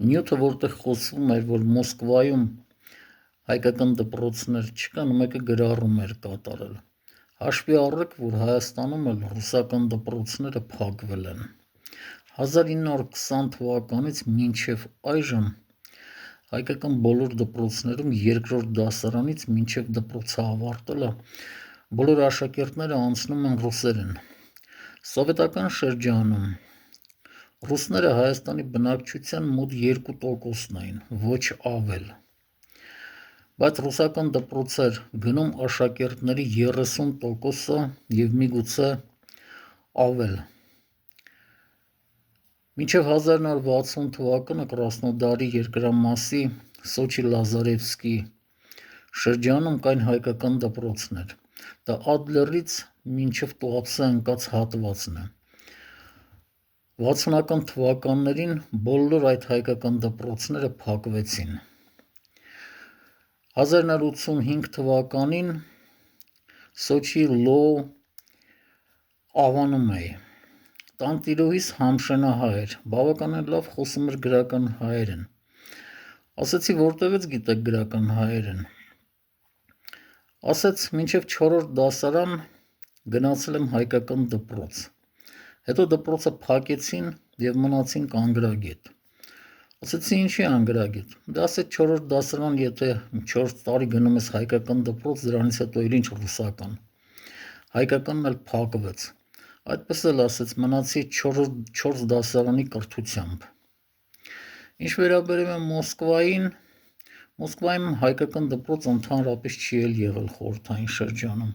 Նյութը, որտեղ խոսվում էր, որ Մոսկվայում հայկական դպրոցներ չկան, մեկը գրառում էր կատարել։ Հաշվի առեք, որ Հայաստանում էլ ռուսական դպրոցները փակվել են։ 1920 թվականից մինչև այժմ հայկական բոլոր դպրոցներում երկրորդ դասարանից մինչև դպրոցը ավարտելը բոլոր աշակերտները անցնում են ռուսերեն։ Սովետական շրջանում ռուսները Հայաստանի բնակչության մոտ 2%-ն էին, ոչ ավել։ Բայց ռուսական դպրոց էր գնում աշակերտների 30%-ը և միգուցե ավել։ Մինչև 1960 թվականը Կրասնոդարի երկրամասի Սոչի Լազարևսկի շրջանում կային հայկական դպրոցներ։ Դա Ադլերից մինչև Տուապսե ընկած հատվածն է։ 60-ական թվականներին բոլոր այդ հայկական դպրոցները փակվեցին։ 1985 թվականին Սոչի Լո ավանում էի։ Տանտիրուհիս համշենահայ էր, բավականին լավ խոսում էր գրական հայերեն։ Ասեցի, որտեղից գիտեք գրական հայերեն։ Ասեց, մինչև 4-րդ դասարան գնացել եմ հայկական դպրոց։ Հետո դպրոցը փակեցին և մնացինք անգրագետ։ Ասեցի, ինչի անգրագետ։ Դե ասեց 4-րդ դասարան, եթե 4 տարի գնում ես հայկական դպրոց, դրանից հետո էլ ինչ ռուսական։ Հայկականն էլ փակվեց։ Այդպես էլ ասեց, մնացի 4 դասարանի կրթությամբ։ Ինչ վերաբերում է Մոսկվային, Մոսկվայում հայկական դպրոց ընդհանրապես չի էլ եղել խորհրդային շրջանում։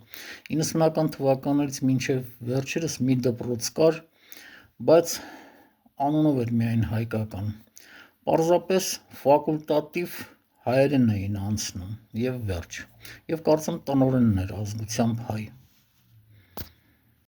90-ական թվականներից մինչև վերջերս մի դպրոց կար, բայց անունով էր միայն հայկական։ Պարզապես ֆակուլտատիվ հայերեն էին անցնում և վերջ։ Եվ կարծեմ տնօրենն էր ազգությամբ հայ։